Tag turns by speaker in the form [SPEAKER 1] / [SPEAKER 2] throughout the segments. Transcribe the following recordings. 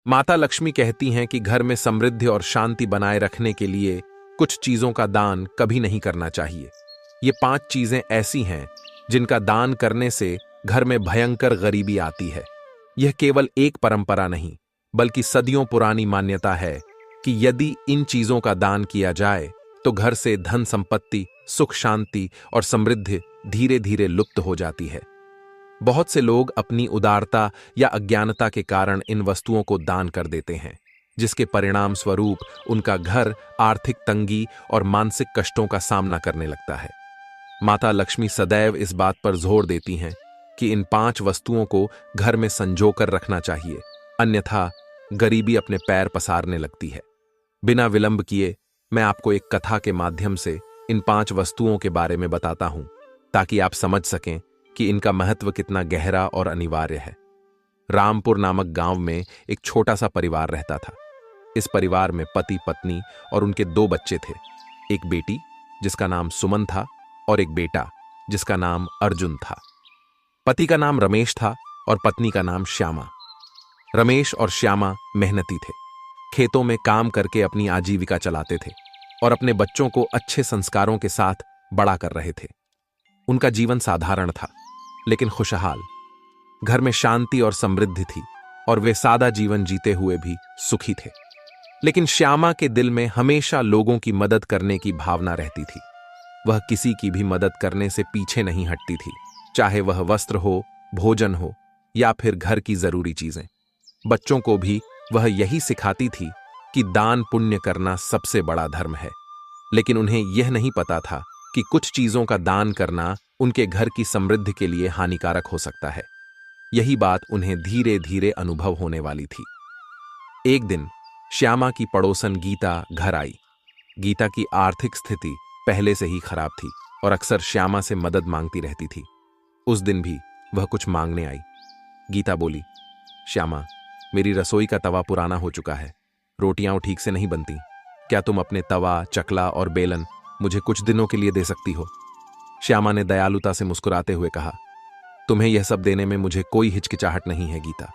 [SPEAKER 1] माता लक्ष्मी कहती हैं कि घर में समृद्धि और शांति बनाए रखने के लिए कुछ चीजों का दान कभी नहीं करना चाहिए। ये 5 चीजें ऐसी हैं जिनका दान करने से घर में भयंकर गरीबी आती है। यह केवल एक परंपरा नहीं, बल्कि सदियों पुरानी मान्यता है कि यदि इन चीजों का दान किया जाए तो घर से धन संपत्ति, सुख शांति और समृद्धि धीरे धीरे लुप्त हो जाती है। बहुत से लोग अपनी उदारता या अज्ञानता के कारण इन वस्तुओं को दान कर देते हैं, जिसके परिणाम स्वरूप उनका घर आर्थिक तंगी और मानसिक कष्टों का सामना करने लगता है। माता लक्ष्मी सदैव इस बात पर जोर देती हैं कि इन 5 वस्तुओं को घर में संजोकर रखना चाहिए, अन्यथा गरीबी अपने पैर पसारने लगती है। बिना विलंब किए मैं आपको एक कथा के माध्यम से इन 5 वस्तुओं के बारे में बताता हूं, ताकि आप समझ सकें कि इनका महत्व कितना गहरा और अनिवार्य है। रामपुर नामक गांव में एक छोटा सा परिवार रहता था। इस परिवार में पति पत्नी और उनके 2 बच्चे थे। एक बेटी जिसका नाम सुमन था और एक बेटा जिसका नाम अर्जुन था। पति का नाम रमेश था और पत्नी का नाम श्यामा। रमेश और श्यामा मेहनती थे, खेतों में काम करके अपनी आजीविका चलाते थे और अपने बच्चों को अच्छे संस्कारों के साथ बड़ा कर रहे थे। उनका जीवन साधारण था लेकिन खुशहाल। घर में शांति और समृद्धि थी और वे सादा जीवन जीते हुए भी सुखी थे। लेकिन श्यामा के दिल में हमेशा लोगों की मदद करने की भावना रहती थी। वह किसी की भी मदद करने से पीछे नहीं हटती थी, चाहे वह वस्त्र हो, भोजन हो या फिर घर की जरूरी चीजें। बच्चों को भी वह यही सिखाती थी कि दान पुण्य करना सबसे बड़ा धर्म है। लेकिन उन्हें यह नहीं पता था कि कुछ चीजों का दान करना उनके घर की समृद्धि के लिए हानिकारक हो सकता है। यही बात उन्हें धीरे धीरे अनुभव होने वाली थी। एक दिन श्यामा की पड़ोसन गीता घर आई। गीता की आर्थिक स्थिति पहले से ही खराब थी और अक्सर श्यामा से मदद मांगती रहती थी। उस दिन भी वह कुछ मांगने आई। गीता बोली, श्यामा, मेरी रसोई का तवा पुराना हो चुका है, रोटियां ठीक से नहीं बनती। क्या तुम अपने तवा, चकला और बेलन मुझे कुछ दिनों के लिए दे सकती हो? श्यामा ने दयालुता से मुस्कुराते हुए कहा, तुम्हें यह सब देने में मुझे कोई हिचकिचाहट नहीं है गीता।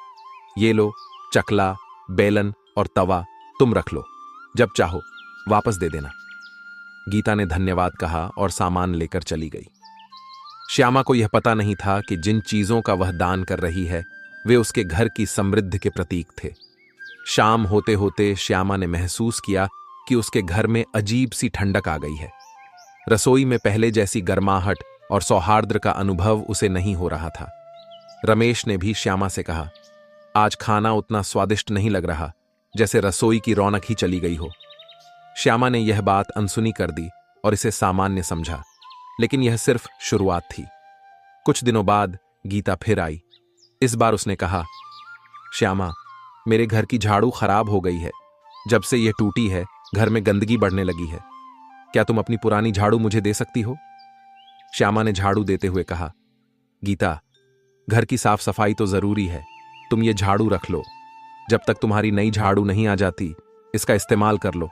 [SPEAKER 1] ये लो, चकला, बेलन और तवा तुम रख लो, जब चाहो वापस दे देना। गीता ने धन्यवाद कहा और सामान लेकर चली गई। श्यामा को यह पता नहीं था कि जिन चीजों का वह दान कर रही है वे उसके घर की समृद्धि के प्रतीक थे। शाम होते होते श्यामा ने महसूस किया कि उसके घर में अजीब सी ठंडक आ गई है। रसोई में पहले जैसी गर्माहट और सौहार्द का अनुभव उसे नहीं हो रहा था। रमेश ने भी श्यामा से कहा, आज खाना उतना स्वादिष्ट नहीं लग रहा, जैसे रसोई की रौनक ही चली गई हो। श्यामा ने यह बात अनसुनी कर दी और इसे सामान्य समझा, लेकिन यह सिर्फ शुरुआत थी। कुछ दिनों बाद गीता फिर आई। इस बार उसने कहा, श्यामा, मेरे घर की झाड़ू खराब हो गई है। जब से यह टूटी है घर में गंदगी बढ़ने लगी है। क्या तुम अपनी पुरानी झाड़ू मुझे दे सकती हो? श्यामा ने झाड़ू देते हुए कहा, गीता, घर की साफ सफाई तो जरूरी है, तुम ये झाड़ू रख लो। जब तक तुम्हारी नई झाड़ू नहीं आ जाती इसका इस्तेमाल कर लो।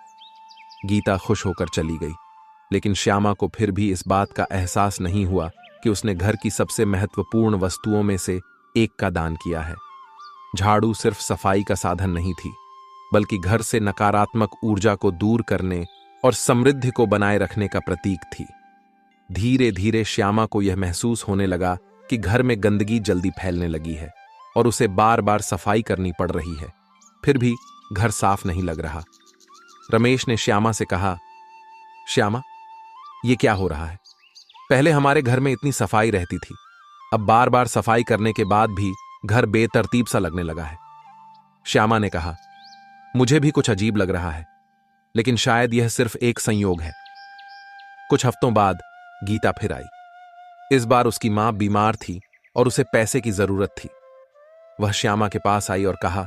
[SPEAKER 1] गीता खुश होकर चली गई, लेकिन श्यामा को फिर भी इस बात का एहसास नहीं हुआ कि उसने घर की सबसे महत्वपूर्ण वस्तुओं में से एक का दान किया है। झाड़ू सिर्फ सफाई का साधन नहीं थी, बल्कि घर से नकारात्मक ऊर्जा को दूर करने और समृद्धि को बनाए रखने का प्रतीक थी। धीरे धीरे श्यामा को यह महसूस होने लगा कि घर में गंदगी जल्दी फैलने लगी है और उसे बार बार सफाई करनी पड़ रही है, फिर भी घर साफ नहीं लग रहा। रमेश ने श्यामा से कहा, श्यामा, ये क्या हो रहा है? पहले हमारे घर में इतनी सफाई रहती थी, अब बार बार सफाई करने के बाद भी घर बेतरतीब सा लगने लगा है। श्यामा ने कहा, मुझे भी कुछ अजीब लग रहा है, लेकिन शायद यह सिर्फ एक संयोग है। कुछ हफ्तों बाद गीता फिर आई। इस बार उसकी मां बीमार थी और उसे पैसे की जरूरत थी। वह श्यामा के पास आई और कहा,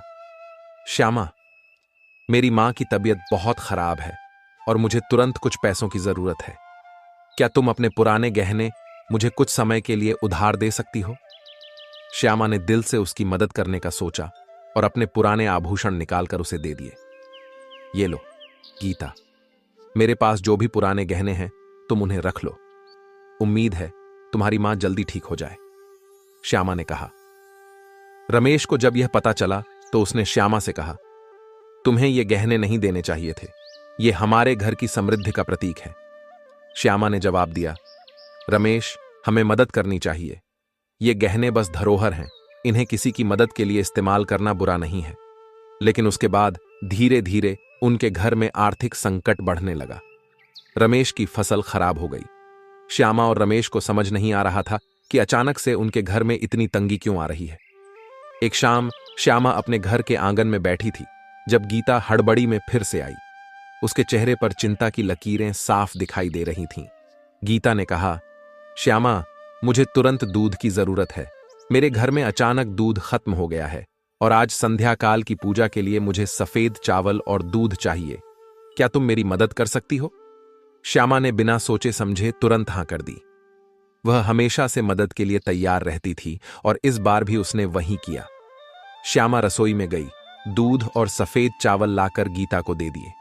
[SPEAKER 1] श्यामा, मेरी मां की तबीयत बहुत खराब है और मुझे तुरंत कुछ पैसों की जरूरत है। क्या तुम अपने पुराने गहने मुझे कुछ समय के लिए उधार दे सकती हो? श्यामा ने दिल से उसकी मदद करने का सोचा और अपने पुराने आभूषण निकालकर उसे दे दिए। ये लो गीता, मेरे पास जो भी पुराने गहने हैं तुम उन्हें रख लो। उम्मीद है तुम्हारी मां जल्दी ठीक हो जाए, श्यामा ने कहा। रमेश को जब यह पता चला तो उसने श्यामा से कहा, तुम्हें ये गहने नहीं देने चाहिए थे, ये हमारे घर की समृद्धि का प्रतीक है। श्यामा ने जवाब दिया, रमेश, हमें मदद करनी चाहिए। ये गहने बस धरोहर हैं, इन्हें किसी की मदद के लिए इस्तेमाल करना बुरा नहीं है। लेकिन उसके बाद धीरे धीरे उनके घर में आर्थिक संकट बढ़ने लगा। रमेश की फसल खराब हो गई। श्यामा और रमेश को समझ नहीं आ रहा था कि अचानक से उनके घर में इतनी तंगी क्यों आ रही है। एक शाम श्यामा अपने घर के आंगन में बैठी थी जब गीता हड़बड़ी में फिर से आई। उसके चेहरे पर चिंता की लकीरें साफ दिखाई दे रही थीं। गीता ने कहा, श्यामा, मुझे तुरंत दूध की जरूरत है। मेरे घर में अचानक दूध खत्म हो गया है और आज संध्या काल की पूजा के लिए मुझे सफेद चावल और दूध चाहिए। क्या तुम मेरी मदद कर सकती हो? श्यामा ने बिना सोचे समझे तुरंत हां कर दी। वह हमेशा से मदद के लिए तैयार रहती थी और इस बार भी उसने वही किया। श्यामा रसोई में गई, दूध और सफेद चावल लाकर गीता को दे दिए।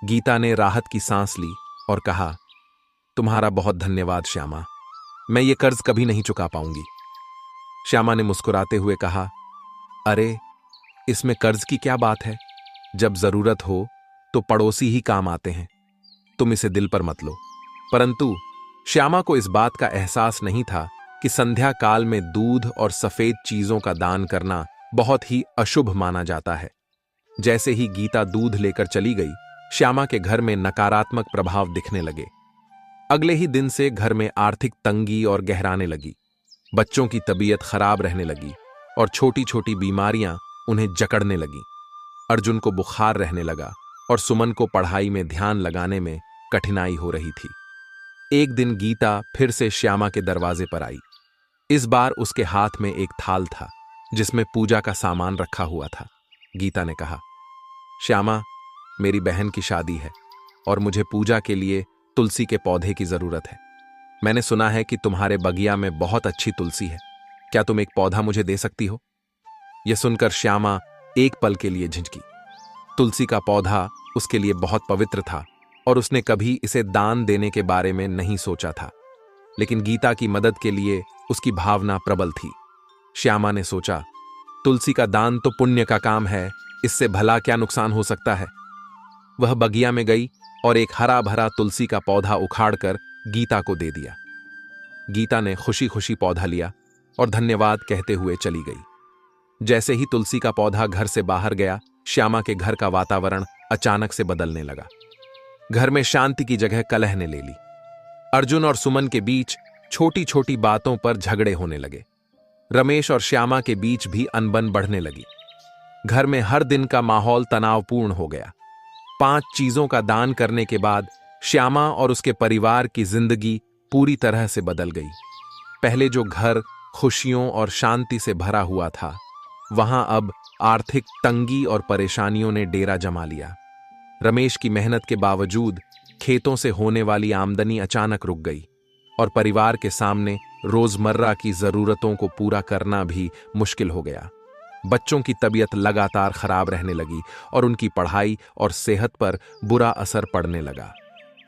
[SPEAKER 1] गीता ने राहत की सांस ली और कहा, तुम्हारा बहुत धन्यवाद श्यामा, मैं ये कर्ज कभी नहीं चुका पाऊंगी। श्यामा ने मुस्कुराते हुए कहा, अरे, इसमें कर्ज की क्या बात है? जब जरूरत हो तो पड़ोसी ही काम आते हैं, तुम इसे दिल पर मत लो। परंतु श्यामा को इस बात का एहसास नहीं था कि संध्या काल में दूध और सफेद चीजों का दान करना बहुत ही अशुभ माना जाता है। जैसे ही गीता दूध लेकर चली गई, श्यामा के घर में नकारात्मक प्रभाव दिखने लगे। अगले ही दिन से घर में आर्थिक तंगी और गहराने लगी। बच्चों की तबीयत खराब रहने लगी और छोटी छोटी बीमारियां उन्हें जकड़ने लगी। अर्जुन को बुखार रहने लगा और सुमन को पढ़ाई में ध्यान लगाने में कठिनाई हो रही थी। एक दिन गीता फिर से श्यामा के दरवाजे पर आई। इस बार उसके हाथ में एक थाल था जिसमें पूजा का सामान रखा हुआ था। गीता ने कहा, श्यामा, मेरी बहन की शादी है और मुझे पूजा के लिए तुलसी के पौधे की जरूरत है। मैंने सुना है कि तुम्हारे बगिया में बहुत अच्छी तुलसी है। क्या तुम एक पौधा मुझे दे सकती हो? यह सुनकर श्यामा एक पल के लिए झिझकी। तुलसी का पौधा उसके लिए बहुत पवित्र था और उसने कभी इसे दान देने के बारे में नहीं सोचा था। लेकिन गीता की मदद के लिए उसकी भावना प्रबल थी। श्यामा ने सोचा, तुलसी का दान तो पुण्य का काम है, इससे भला क्या नुकसान हो सकता है। वह बगिया में गई और एक हरा भरा तुलसी का पौधा उखाड़कर गीता को दे दिया। गीता ने खुशी खुशी पौधा लिया और धन्यवाद कहते हुए चली गई। जैसे ही तुलसी का पौधा घर से बाहर गया, श्यामा के घर का वातावरण अचानक से बदलने लगा। घर में शांति की जगह कलह ने ले ली। अर्जुन और सुमन के बीच छोटी छोटी बातों पर झगड़े होने लगे। रमेश और श्यामा के बीच भी अनबन बढ़ने लगी। घर में हर दिन का माहौल तनावपूर्ण हो गया। 5 चीजों का दान करने के बाद श्यामा और उसके परिवार की जिंदगी पूरी तरह से बदल गई। पहले जो घर खुशियों और शांति से भरा हुआ था, वहां अब आर्थिक तंगी और परेशानियों ने डेरा जमा लिया। रमेश की मेहनत के बावजूद खेतों से होने वाली आमदनी अचानक रुक गई और परिवार के सामने रोजमर्रा की जरूरतों को पूरा करना भी मुश्किल हो गया। बच्चों की तबीयत लगातार खराब रहने लगी और उनकी पढ़ाई और सेहत पर बुरा असर पड़ने लगा।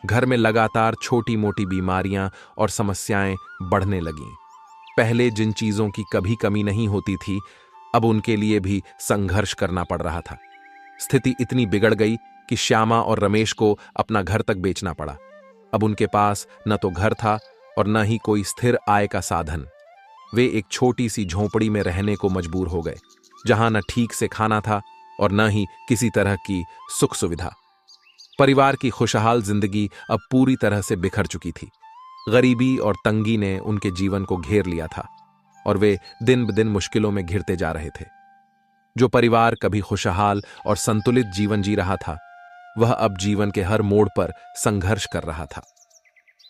[SPEAKER 1] घर में लगातार छोटी मोटी बीमारियां और समस्याएं बढ़ने लगीं। पहले जिन चीजों की कभी कमी नहीं होती थी, अब उनके लिए भी संघर्ष करना पड़ रहा था। स्थिति इतनी बिगड़ गई कि श्यामा और रमेश को अपना घर तक बेचना पड़ा। अब उनके पास न तो घर था और न ही कोई स्थिर आय का साधन। वे एक छोटी सी झोंपड़ी में रहने को मजबूर हो गए, जहां न ठीक से खाना था और न ही किसी तरह की सुख सुविधा। परिवार की खुशहाल जिंदगी अब पूरी तरह से बिखर चुकी थी। गरीबी और तंगी ने उनके जीवन को घेर लिया था और वे दिन ब दिन मुश्किलों में घिरते जा रहे थे। जो परिवार कभी खुशहाल और संतुलित जीवन जी रहा था, वह अब जीवन के हर मोड़ पर संघर्ष कर रहा था।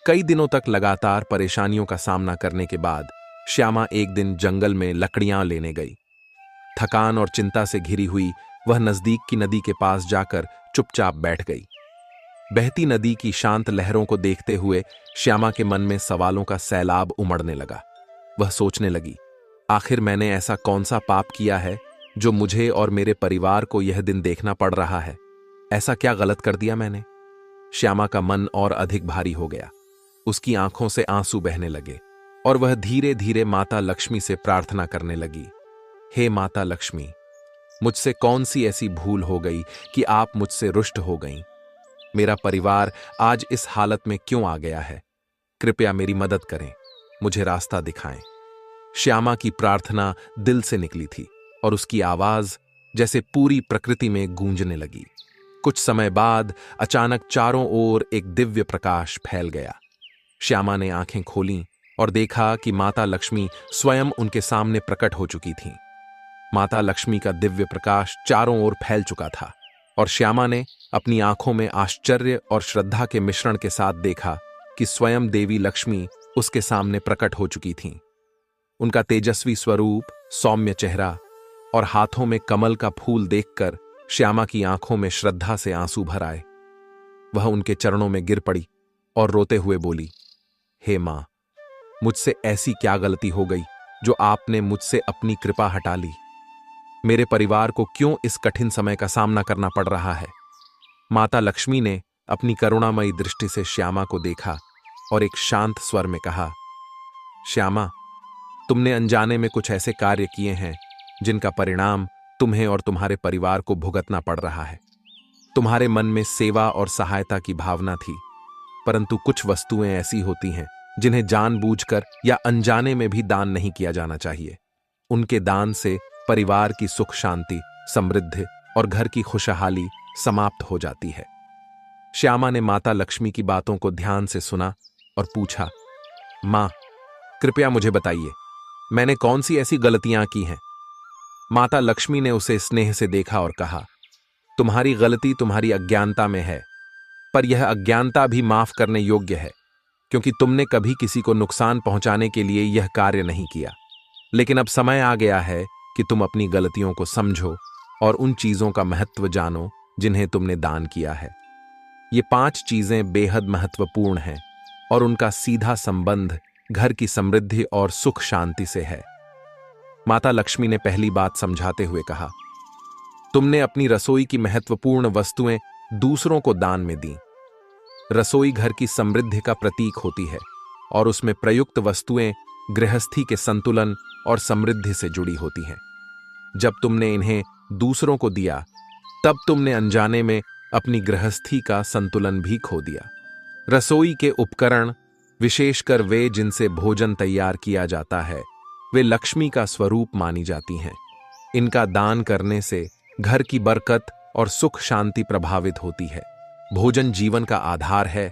[SPEAKER 1] कई दिनों तक लगातार परेशानियों का सामना करने के बाद श्यामा एक दिन जंगल में लकड़ियां लेने गई। थकान और चिंता से घिरी हुई वह नजदीक की नदी के पास जाकर चुपचाप बैठ गई। बहती नदी की शांत लहरों को देखते हुए श्यामा के मन में सवालों का सैलाब उमड़ने लगा। वह सोचने लगी, आखिर मैंने ऐसा कौन सा पाप किया है जो मुझे और मेरे परिवार को यह दिन देखना पड़ रहा है? ऐसा क्या गलत कर दिया मैंने? श्यामा का मन और अधिक भारी हो गया। उसकी आंखों से आंसू बहने लगे और वह धीरे धीरे माता लक्ष्मी से प्रार्थना करने लगी। हे माता लक्ष्मी, मुझसे कौन सी ऐसी भूल हो गई कि आप मुझसे रुष्ट हो गईं? मेरा परिवार आज इस हालत में क्यों आ गया है? कृपया मेरी मदद करें, मुझे रास्ता दिखाएं। श्यामा की प्रार्थना दिल से निकली थी और उसकी आवाज जैसे पूरी प्रकृति में गूंजने लगी। कुछ समय बाद अचानक चारों ओर एक दिव्य प्रकाश फैल गया। श्यामा ने आंखें खोलीं और देखा कि माता लक्ष्मी स्वयं उनके सामने प्रकट हो चुकी थीं। माता लक्ष्मी का दिव्य प्रकाश चारों ओर फैल चुका था और श्यामा ने अपनी आंखों में आश्चर्य और श्रद्धा के मिश्रण के साथ देखा कि स्वयं देवी लक्ष्मी उसके सामने प्रकट हो चुकी थीं। उनका तेजस्वी स्वरूप, सौम्य चेहरा और हाथों में कमल का फूल देखकर श्यामा की आंखों में श्रद्धा से आंसू भर आए। वह उनके चरणों में गिर पड़ी और रोते हुए बोली, हे मां, मुझसे ऐसी क्या गलती हो गई जो आपने मुझसे अपनी कृपा हटा ली? मेरे परिवार को क्यों इस कठिन समय का सामना करना पड़ रहा है? माता लक्ष्मी ने अपनी करुणामयी दृष्टि से श्यामा को देखा और एक शांत स्वर में कहा, श्यामा, तुमने अनजाने में कुछ ऐसे कार्य किए हैं जिनका परिणाम तुम्हें और तुम्हारे परिवार को भुगतना पड़ रहा है। तुम्हारे मन में सेवा और सहायता की भावना थी, परंतु कुछ वस्तुएं ऐसी होती हैं जिन्हें जानबूझकर या अनजाने में भी दान नहीं किया जाना चाहिए। उनके दान से परिवार की सुख शांति, समृद्धि और घर की खुशहाली समाप्त हो जाती है। श्यामा ने माता लक्ष्मी की बातों को ध्यान से सुना और पूछा, मां, कृपया मुझे बताइए, मैंने कौन सी ऐसी गलतियां की हैं? माता लक्ष्मी ने उसे स्नेह से देखा और कहा, तुम्हारी गलती तुम्हारी अज्ञानता में है, पर यह अज्ञानता भी माफ करने योग्य है, क्योंकि तुमने कभी किसी को नुकसान पहुंचाने के लिए यह कार्य नहीं किया। लेकिन अब समय आ गया है कि तुम अपनी गलतियों को समझो और उन चीजों का महत्व जानो जिन्हें तुमने दान किया है। ये 5 चीजें बेहद महत्वपूर्ण हैं और उनका सीधा संबंध घर की समृद्धि और सुख शांति से है। माता लक्ष्मी ने पहली बात समझाते हुए कहा, तुमने अपनी रसोई की महत्वपूर्ण वस्तुएं दूसरों को दान में दी। रसोई घर की समृद्धि का प्रतीक होती है और उसमें प्रयुक्त वस्तुएं गृहस्थी के संतुलन और समृद्धि से जुड़ी होती हैं। जब तुमने इन्हें दूसरों को दिया, तब तुमने अनजाने में अपनी गृहस्थी का संतुलन भी खो दिया। रसोई के उपकरण, विशेषकर वे जिनसे भोजन तैयार किया जाता है, वे लक्ष्मी का स्वरूप मानी जाती हैं। इनका दान करने से घर की बरकत और सुख शांति प्रभावित होती है। भोजन जीवन का आधार है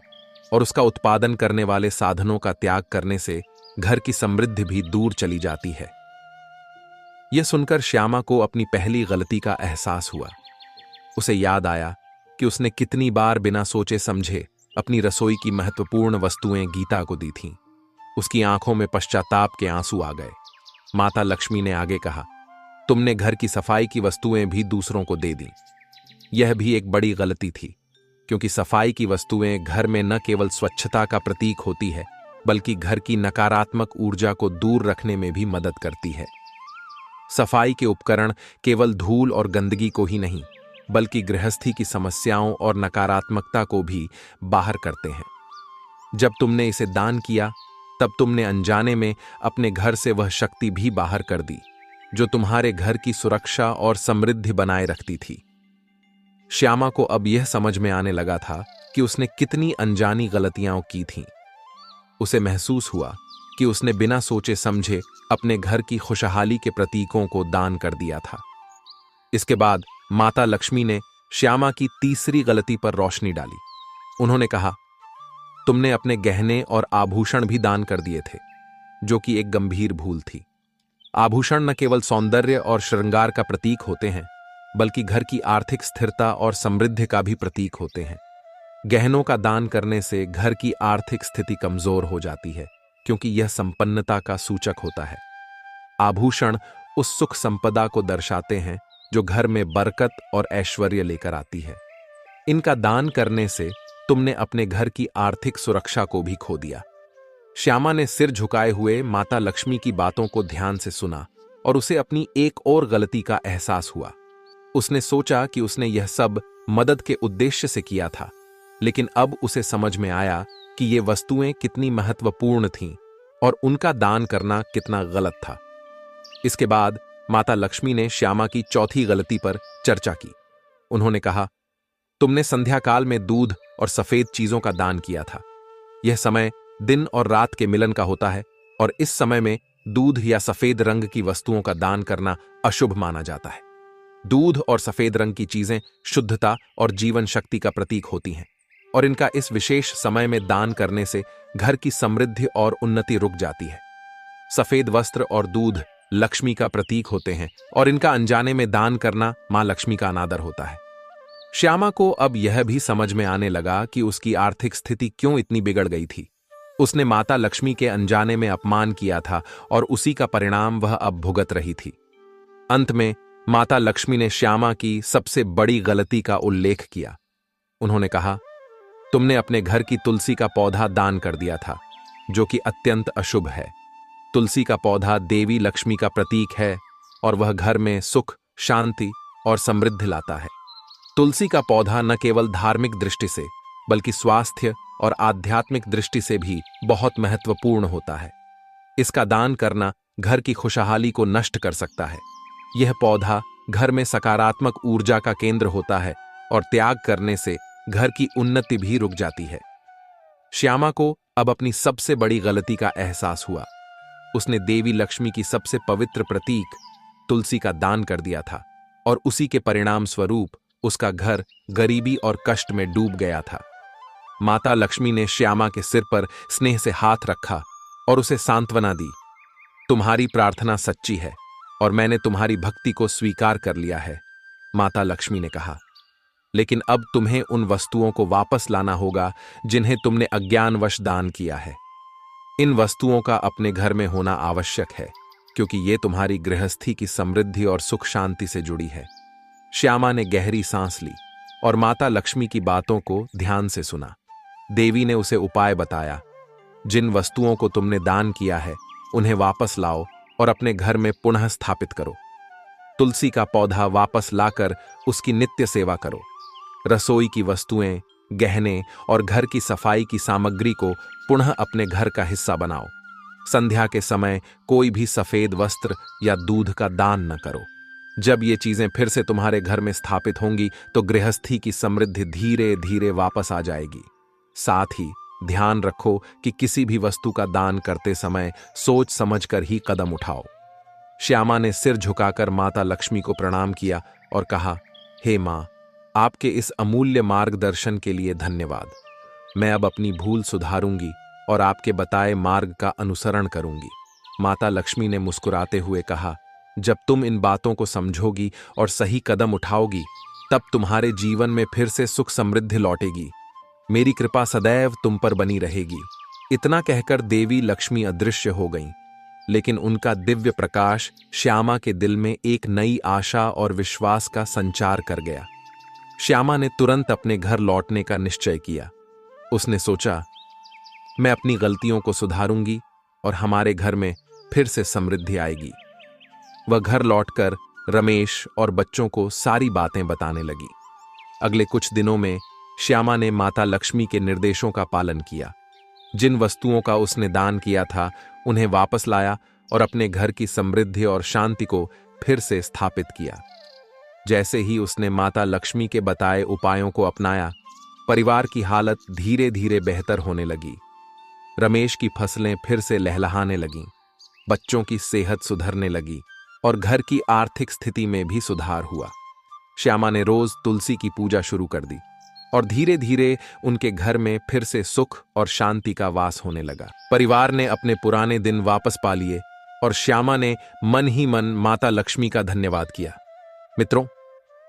[SPEAKER 1] और उसका उत्पादन करने वाले साधनों का त्याग करने से घर की समृद्धि भी दूर चली जाती है। यह सुनकर श्यामा को अपनी पहली गलती का एहसास हुआ। उसे याद आया कि उसने कितनी बार बिना सोचे समझे अपनी रसोई की महत्वपूर्ण वस्तुएं गीता को दी थीं। उसकी आंखों में पश्चाताप के आंसू आ गए। माता लक्ष्मी ने आगे कहा, तुमने घर की सफाई की वस्तुएं भी दूसरों को दे दी। यह भी एक बड़ी गलती थी, क्योंकि सफाई की वस्तुएं घर में न केवल स्वच्छता का प्रतीक होती है, बल्कि घर की नकारात्मक ऊर्जा को दूर रखने में भी मदद करती है। सफाई के उपकरण केवल धूल और गंदगी को ही नहीं, बल्कि गृहस्थी की समस्याओं और नकारात्मकता को भी बाहर करते हैं। जब तुमने इसे दान किया, तब तुमने अनजाने में अपने घर से वह शक्ति भी बाहर कर दी जो तुम्हारे घर की सुरक्षा और समृद्धि बनाए रखती थी। श्यामा को अब यह समझ में आने लगा था कि उसने कितनी अनजानी गलतियां की थीं। उसे महसूस हुआ कि उसने बिना सोचे समझे अपने घर की खुशहाली के प्रतीकों को दान कर दिया था। इसके बाद माता लक्ष्मी ने श्यामा की तीसरी गलती पर रोशनी डाली। उन्होंने कहा, तुमने अपने गहने और आभूषण भी दान कर दिए थे, जो कि एक गंभीर भूल थी। आभूषण न केवल सौंदर्य और श्रृंगार का प्रतीक होते हैं, बल्कि घर की आर्थिक स्थिरता और समृद्धि का भी प्रतीक होते हैं। गहनों का दान करने से घर की आर्थिक स्थिति कमजोर हो जाती है, क्योंकि यह संपन्नता का सूचक होता है। आभूषण उस सुख संपदा को दर्शाते हैं जो घर में बरकत और ऐश्वर्य लेकर आती है। इनका दान करने से तुमने अपने घर की आर्थिक सुरक्षा को भी खो दिया। श्यामा ने सिर झुकाए हुए माता लक्ष्मी की बातों को ध्यान से सुना और उसे अपनी एक और गलती का एहसास हुआ। उसने सोचा कि उसने यह सब मदद के उद्देश्य से किया था, लेकिन अब उसे समझ में आया कि ये वस्तुएं कितनी महत्वपूर्ण थीं और उनका दान करना कितना गलत था। इसके बाद माता लक्ष्मी ने श्यामा की चौथी गलती पर चर्चा की। उन्होंने कहा, तुमने संध्या काल में दूध और सफेद चीजों का दान किया था। यह समय दिन और रात के मिलन का होता है और इस समय में दूध या सफेद रंग की वस्तुओं का दान करना अशुभ माना जाता है। दूध और सफेद रंग की चीजें शुद्धता और जीवन शक्ति का प्रतीक होती हैं और इनका इस विशेष समय में दान करने से घर की समृद्धि और उन्नति रुक जाती है। सफेद वस्त्र और दूध लक्ष्मी का प्रतीक होते हैं और इनका अनजाने में दान करना मां लक्ष्मी का अनादर होता है। श्यामा को अब यह भी समझ में आने लगा कि उसकी आर्थिक स्थिति क्यों इतनी बिगड़ गई थी। उसने माता लक्ष्मी के अनजाने में अपमान किया था और उसी का परिणाम वह अब भुगत रही थी। अंत में माता लक्ष्मी ने श्यामा की सबसे बड़ी गलती का उल्लेख किया। उन्होंने कहा, तुमने अपने घर की तुलसी का पौधा दान कर दिया था, जो कि अत्यंत अशुभ है। तुलसी का पौधा देवी लक्ष्मी का प्रतीक है और वह घर में सुख, शांति और समृद्धि लाता है। तुलसी का पौधा न केवल धार्मिक दृष्टि से बल्कि स्वास्थ्य और आध्यात्मिक दृष्टि से भी बहुत महत्वपूर्ण होता है। इसका दान करना घर की खुशहाली को नष्ट कर सकता है। यह पौधा घर में सकारात्मक ऊर्जा का केंद्र होता है और त्याग करने से घर की उन्नति भी रुक जाती है। श्यामा को अब अपनी सबसे बड़ी गलती का एहसास हुआ। उसने देवी लक्ष्मी की सबसे पवित्र प्रतीक तुलसी का दान कर दिया था और उसी के परिणाम स्वरूप उसका घर गरीबी और कष्ट में डूब गया था। माता लक्ष्मी ने श्यामा के सिर पर स्नेह से हाथ रखा और उसे सांत्वना दी। तुम्हारी प्रार्थना सच्ची है और मैंने तुम्हारी भक्ति को स्वीकार कर लिया है, माता लक्ष्मी ने कहा। लेकिन अब तुम्हें उन वस्तुओं को वापस लाना होगा जिन्हें तुमने अज्ञानवश दान किया है। इन वस्तुओं का अपने घर में होना आवश्यक है, क्योंकि ये तुम्हारी गृहस्थी की समृद्धि और सुख शांति से जुड़ी है। श्यामा ने गहरी सांस ली और माता लक्ष्मी की बातों को ध्यान से सुना। देवी ने उसे उपाय बताया। जिन वस्तुओं को तुमने दान किया है उन्हें वापस लाओ और अपने घर में पुनः स्थापित करो। तुलसी का पौधा वापस लाकर उसकी नित्य सेवा करो। रसोई की वस्तुएं, गहने और घर की सफाई की सामग्री को पुनः अपने घर का हिस्सा बनाओ। संध्या के समय कोई भी सफेद वस्त्र या दूध का दान न करो। जब ये चीजें फिर से तुम्हारे घर में स्थापित होंगी तो गृहस्थी की समृद्धि धीरे धीरे वापस आ जाएगी। साथ ही ध्यान रखो कि किसी भी वस्तु का दान करते समय सोच समझकर ही कदम उठाओ। श्यामा ने सिर झुकाकर माता लक्ष्मी को प्रणाम किया और कहा, हे मां, आपके इस अमूल्य मार्गदर्शन के लिए धन्यवाद। मैं अब अपनी भूल सुधारूंगी और आपके बताए मार्ग का अनुसरण करूंगी। माता लक्ष्मी ने मुस्कुराते हुए कहा, जब तुम इन बातों को समझोगी और सही कदम उठाओगी, तब तुम्हारे जीवन में फिर से सुख समृद्धि लौटेगी। मेरी कृपा सदैव तुम पर बनी रहेगी। इतना कहकर देवी लक्ष्मी अदृश्य हो गईं, लेकिन उनका दिव्य प्रकाश श्यामा के दिल में एक नई आशा और विश्वास का संचार कर गया। श्यामा ने तुरंत अपने घर लौटने का निश्चय किया। उसने सोचा, मैं अपनी गलतियों को सुधारूंगी और हमारे घर में फिर से समृद्धि आएगी। वह घर लौटकर रमेश और बच्चों को सारी बातें बताने लगी। अगले कुछ दिनों में श्यामा ने माता लक्ष्मी के निर्देशों का पालन किया। जिन वस्तुओं का उसने दान किया था उन्हें वापस लाया और अपने घर की समृद्धि और शांति को फिर से स्थापित किया। जैसे ही उसने माता लक्ष्मी के बताए उपायों को अपनाया, परिवार की हालत धीरे धीरे बेहतर होने लगी। रमेश की फसलें फिर से लहलहाने लगीं, बच्चों की सेहत सुधरने लगी और घर की आर्थिक स्थिति में भी सुधार हुआ। श्यामा ने रोज तुलसी की पूजा शुरू कर दी और धीरे धीरे उनके घर में फिर से सुख और शांति का वास होने लगा। परिवार ने अपने पुराने दिन वापस पा लिए और श्यामा ने मन ही मन माता लक्ष्मी का धन्यवाद किया। मित्रों,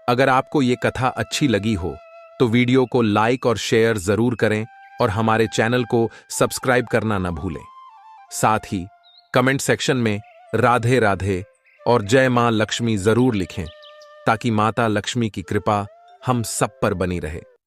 [SPEAKER 1] अगर आपको ये कथा अच्छी लगी हो तो वीडियो को लाइक और शेयर जरूर करें और हमारे चैनल को सब्सक्राइब करना न भूलें। साथ ही कमेंट सेक्शन में राधे राधे और जय मां लक्ष्मी जरूर लिखें, ताकि माता लक्ष्मी की कृपा हम सब पर बनी रहे।